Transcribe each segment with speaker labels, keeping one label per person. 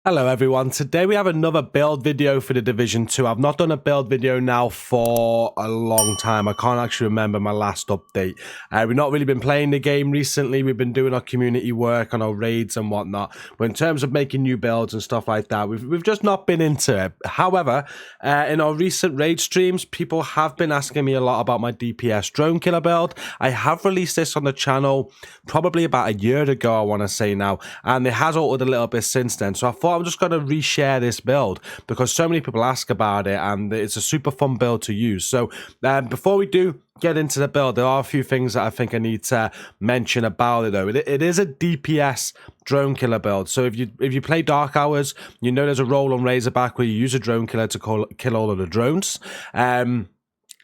Speaker 1: Hello everyone, today we have another build video for the Division 2. I've not done a build video now for a long time. I can't actually remember my last update. We've not really been playing the game recently. We've been doing our community work on our raids and whatnot. But in terms of making new builds and stuff like that, we've just not been into it. However, in our recent raid streams, people have been asking me a lot about my DPS drone killer build. I have released this on the channel probably about a year ago, I want to say now. And it has altered a little bit since then. So I thought I'm just going to reshare this build because so many people ask about it and it's a super fun build to use. So before we do get into the build, there are a few things that I think I need to mention about it though. It is a DPS drone killer build. So if you play Dark Hours, you know there's a role on Razorback where you use a drone killer to kill all of the drones.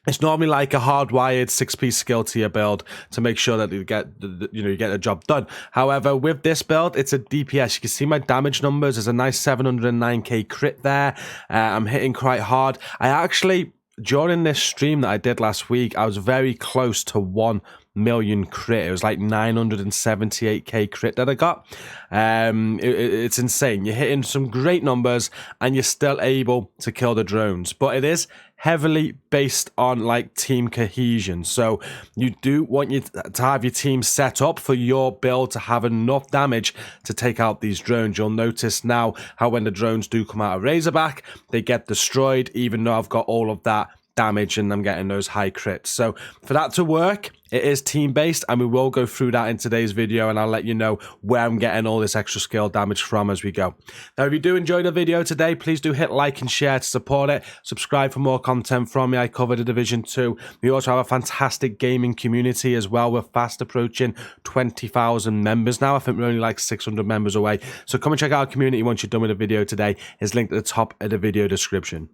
Speaker 1: It's normally like a hardwired 6-piece skill tier build to make sure that you get the job done. However, with this build, it's a DPS. You can see my damage numbers. There's a nice 709k crit there. I'm hitting quite hard. I actually, during this stream that I did last week, I was very close to 1 million crit. It was like 978k crit that I got. It's insane. You're hitting some great numbers and you're still able to kill the drones, but it is heavily based on like team cohesion. So you do want you to have your team set up for your build to have enough damage to take out these drones. You'll notice now how when the drones do come out of Razorback, they get destroyed even though I've got all of that damage and I'm getting those high crits. So for that to work, it is team based, and we will go through that in today's video, and I'll let you know where I'm getting all this extra skill damage from as we go. Now, if you do enjoy the video today, please do hit like and share to support it. Subscribe for more content from me. I cover the Division 2. We also have a fantastic gaming community as well. We're fast approaching 20,000 members now. I think we're only like 600 members away. So come and check out our community once you're done with the video today. It's linked at the top of the video description.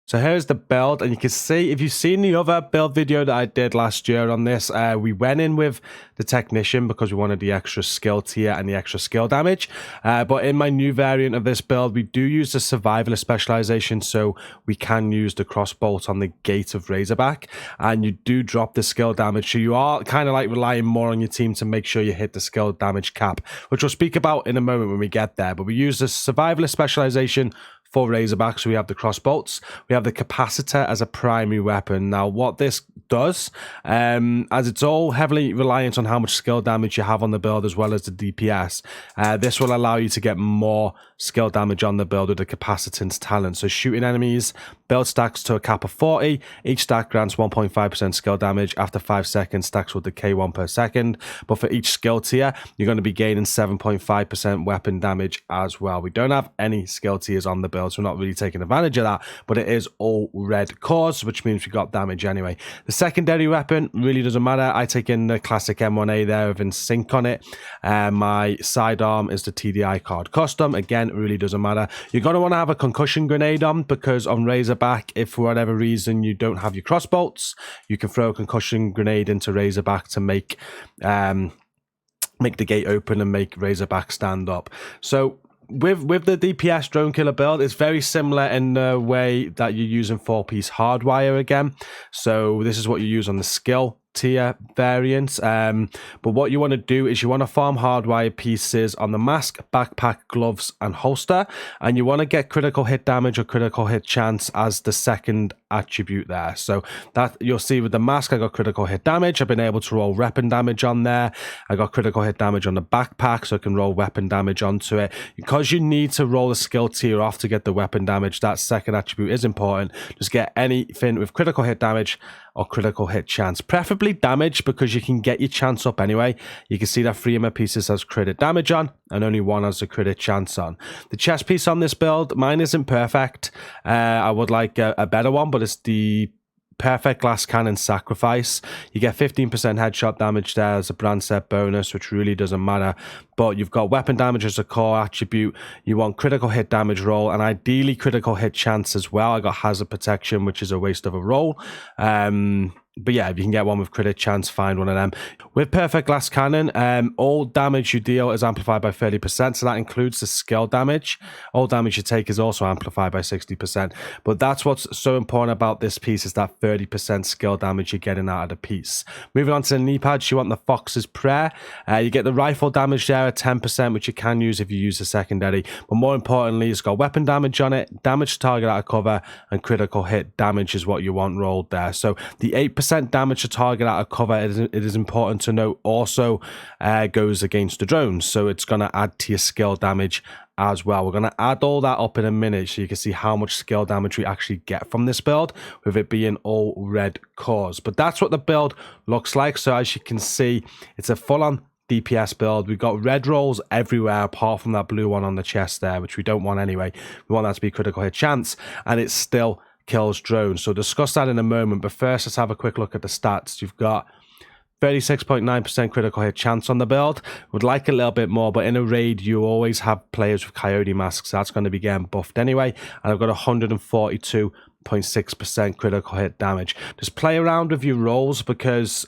Speaker 1: So here's the build, and you can see, if you've seen the other build video that I did last year on this, we went in with the technician because we wanted the extra skill tier and the extra skill damage. But in my new variant of this build, we do use the survivalist specialization, so we can use the crossbolt on the gate of Razorback, and you do drop the skill damage. So you are kind of like relying more on your team to make sure you hit the skill damage cap, which we'll speak about in a moment when we get there. But we use the survivalist specialization for Razorback, so we have the crossbolts. We have the capacitor as a primary weapon. Now, what this does, as it's all heavily reliant on how much skill damage you have on the build as well as the DPS, this will allow you to get more skill damage on the build with the capacitance talent. So shooting enemies, build stacks to a cap of 40. Each stack grants 1.5% skill damage. After 5 seconds, stacks will decay 1 per second. But for each skill tier, you're going to be gaining 7.5% weapon damage as well. We don't have any skill tiers on the build, so we're not really taking advantage of that, but it is all red cores, which means we got damage anyway. The secondary weapon really doesn't matter. I take in the classic M1A there with sync on it. My sidearm is the TDI card custom. Again, it really doesn't matter. You're going to want to have a concussion grenade on, because on Razorback, if for whatever reason you don't have your crossbolts, you can throw a concussion grenade into Razorback to make the gate open and make Razorback stand up. So with the DPS drone killer build, it's very similar in the way that you're using 4-piece hardwire again. So this is what you use on the skill tier variants, but what you want to do is you want to farm hardwire pieces on the mask, backpack, gloves and holster, and you want to get critical hit damage or critical hit chance as the second attribute there. So that you'll see with the mask, I got critical hit damage. I've been able to roll weapon damage on there. I got critical hit damage on the backpack, so I can roll weapon damage onto it. Because you need to roll the skill tier off to get the weapon damage, that second attribute is important. Just get anything with critical hit damage or critical hit chance, preferably damage, because you can get your chance up anyway. You can see that 3 of my pieces has crit damage on and only 1 has a crit chance on. The chest piece on this build, mine isn't perfect. I would like a better one, but it's the perfect glass cannon sacrifice. You get 15% headshot damage there as a brand set bonus, which really doesn't matter, but you've got weapon damage as a core attribute. You want critical hit damage roll and ideally critical hit chance as well. I got hazard protection, which is a waste of a roll. But yeah, if you can get one with crit chance, find one of them. With Perfect Glass Cannon, all damage you deal is amplified by 30%, so that includes the skill damage. All damage you take is also amplified by 60%. But that's what's so important about this piece, is that 30% skill damage you're getting out of the piece. Moving on to the knee pads, you want the Fox's Prayer. You get the rifle damage there at 10%, which you can use if you use the secondary. But more importantly, it's got weapon damage on it, damage to target out of cover, and critical hit damage is what you want rolled there. So the 8% damage to target out of cover, it is important to note, also goes against the drones, so it's going to add to your skill damage as well. We're going to add all that up in a minute so you can see how much skill damage we actually get from this build, with it being all red cores. But that's what the build looks like. So as you can see, it's a full-on DPS build. We've got red rolls everywhere apart from that blue one on the chest there, which we don't want anyway. We want that to be critical hit chance, and it's still kills drones. So discuss that in a moment, but first let's have a quick look at the stats. You've got 36.9% critical hit chance on the build. Would like a little bit more, but in a raid you always have players with coyote masks, so that's going to be getting buffed anyway. And I've got 142.6% critical hit damage. Just play around with your rolls, because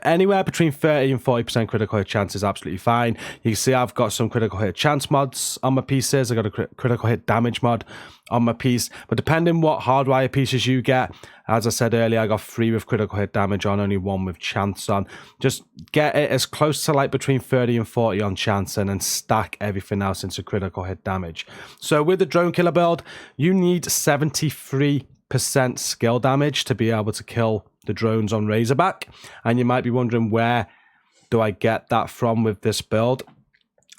Speaker 1: anywhere between 30 and 40% critical hit chance is absolutely fine. You can see I've got some critical hit chance mods on my pieces. I got a critical hit damage mod on my piece, but depending what hardwire pieces you get, as I said earlier, I got 3 with critical hit damage on, only 1 with chance on. Just get it as close to like between 30 and 40 on chance, and then stack everything else into critical hit damage. So with the drone killer build, you need 73% skill damage to be able to kill the drones on Razorback. And you might be wondering, where do I get that from with this build?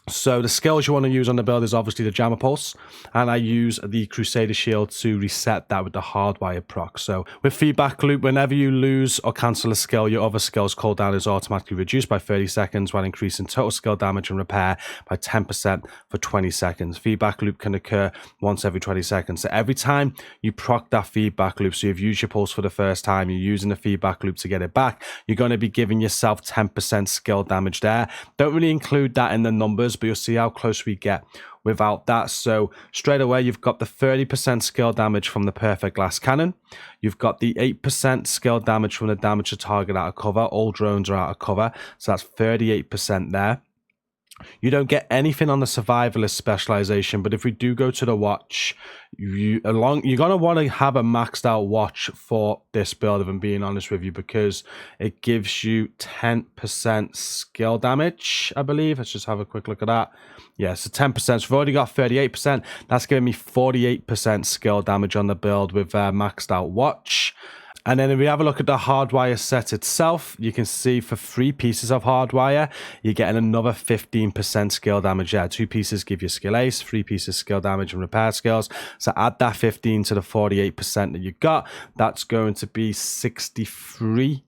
Speaker 1: So the skills you want to use on the build is obviously the Jammer Pulse, and I use the Crusader Shield to reset that with the hardwire proc. So with Feedback Loop, whenever you lose or cancel a skill, your other skill's cooldown is automatically reduced by 30 seconds, while increasing total skill damage and repair by 10% for 20 seconds. Feedback Loop can occur once every 20 seconds. So every time you proc that Feedback Loop, so you've used your pulse for the first time, you're using the Feedback Loop to get it back, you're going to be giving yourself 10% skill damage there. Don't really include that in the numbers, but you'll see how close we get without that. So straight away, you've got the 30% skill damage from the Perfect Glass Cannon. You've got the 8% skill damage from the damage to target out of cover. All drones are out of cover, so that's 38% there. You don't get anything on the survivalist specialization, but if we do go to the watch, you're going to want to have a maxed out watch for this build, if I'm being honest with you, because it gives you 10% skill damage, I believe. Let's just have a quick look at that. Yeah, so 10%. So we've already got 38%. That's giving me 48% skill damage on the build with maxed out watch. And then if we have a look at the hardwire set itself, you can see for 3 pieces of hardwire, you're getting another 15% skill damage there. 2 pieces give you skill ace, 3 pieces skill damage and repair skills. So add that 15 to the 48% that you got. That's going to be 63%,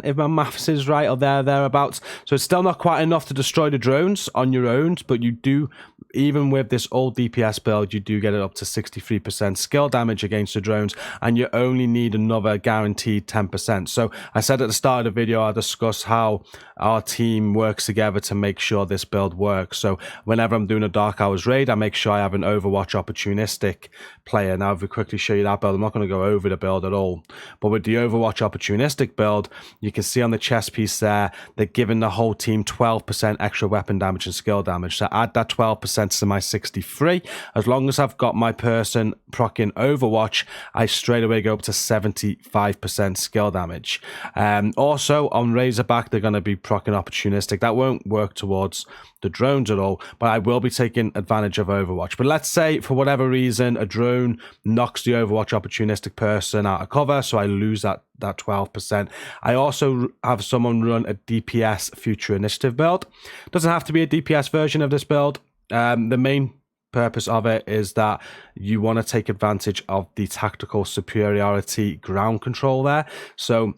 Speaker 1: if my maths is right, or thereabouts. So it's still not quite enough to destroy the drones on your own, but you do, even with this old DPS build, you do get it up to 63% skill damage against the drones, and you only need another guaranteed 10%. So I said at the start of the video, I discussed how our team works together to make sure this build works. So whenever I'm doing a Dark Hours raid, I make sure I have an Overwatch opportunistic player. Now, if we quickly show you that build, I'm not going to go over the build at all, but with the Overwatch opportunistic build, you can see on the chest piece there, they're giving the whole team 12% extra weapon damage and skill damage. So add that 12% to my 63. As long as I've got my person proccing Overwatch, I straight away go up to 75% skill damage. Also on Razorback, they're going to be proccing opportunistic. That won't work towards the drones at all, but I will be taking advantage of Overwatch. But let's say for whatever reason a drone knocks the Overwatch opportunistic person out of cover, so I lose that 12%. I also have someone run a DPS future initiative build. Doesn't have to be a DPS version of this build. The main purpose of it is that you want to take advantage of the tactical superiority ground control there. So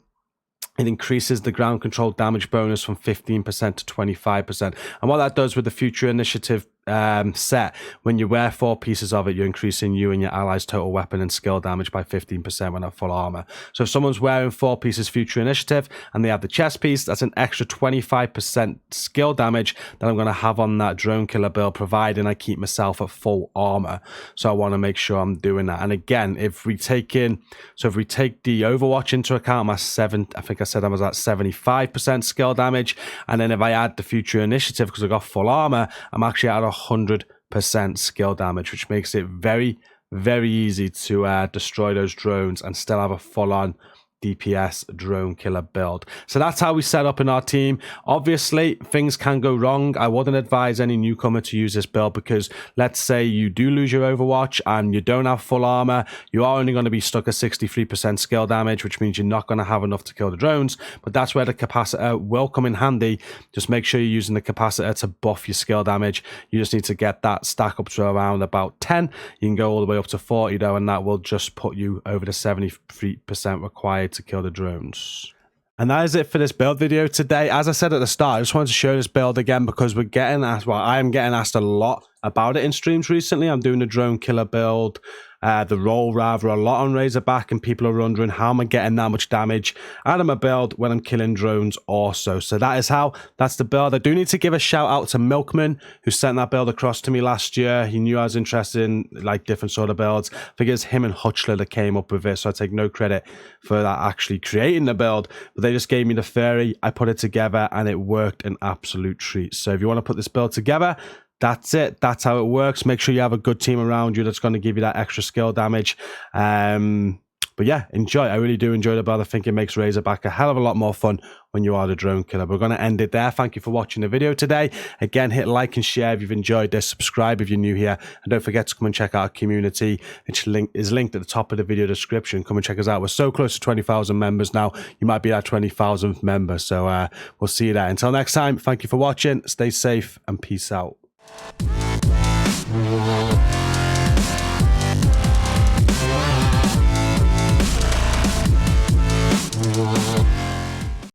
Speaker 1: it increases the ground control damage bonus from 15% to 25%. And what that does with the future initiative set. When you wear 4 pieces of it, you're increasing you and your allies' total weapon and skill damage by 15% when at full armor. So if someone's wearing 4 pieces future initiative and they have the chest piece, that's an extra 25% skill damage that I'm going to have on that drone killer build, providing I keep myself at full armor. So I want to make sure I'm doing that. And again, if we take the Overwatch into account, I think I said I was at 75% skill damage, and then if I add the future initiative because I got full armor, I'm actually at 100% skill damage, which makes it very, very easy to destroy those drones and still have a full-on DPS drone killer build. So that's how we set up in our team. Obviously, things can go wrong. I wouldn't advise any newcomer to use this build because let's say you do lose your Overwatch and you don't have full armor, you are only going to be stuck at 63% skill damage, which means you're not going to have enough to kill the drones. But that's where the capacitor will come in handy. Just make sure you're using the capacitor to buff your skill damage. You just need to get that stack up to around about 10. You can go all the way up to 40 though, and that will just put you over the 73% required to kill the drones. And that is it for this build video today. As I said at the start, I just wanted to show this build again because we're getting asked, well, I am getting asked a lot about it in streams recently. I'm doing the drone killer build, the roll rather, a lot on Razorback, and people are wondering how am I getting that much damage out of my build when I'm killing drones also. So that's the build. I do need to give a shout out to Milkman, who sent that build across to me last year. He knew I was interested in like different sort of builds. I think it's him and Hutchler that came up with it, so I take no credit for that actually creating the build, but they just gave me the theory. I put it together and it worked an absolute treat. So if you want to put this build together, that's it. That's how it works. Make sure you have a good team around you that's going to give you that extra skill damage. But yeah, enjoy. I really do enjoy the build. I think it makes Razorback a hell of a lot more fun when you are the drone killer. We're going to end it there. Thank you for watching the video today. Again, hit like and share if you've enjoyed this. Subscribe if you're new here. And don't forget to come and check out our community. It's is linked at the top of the video description. Come and check us out. We're so close to 20,000 members now. You might be our 20,000th member. So we'll see you there. Until next time, thank you for watching. Stay safe and peace out.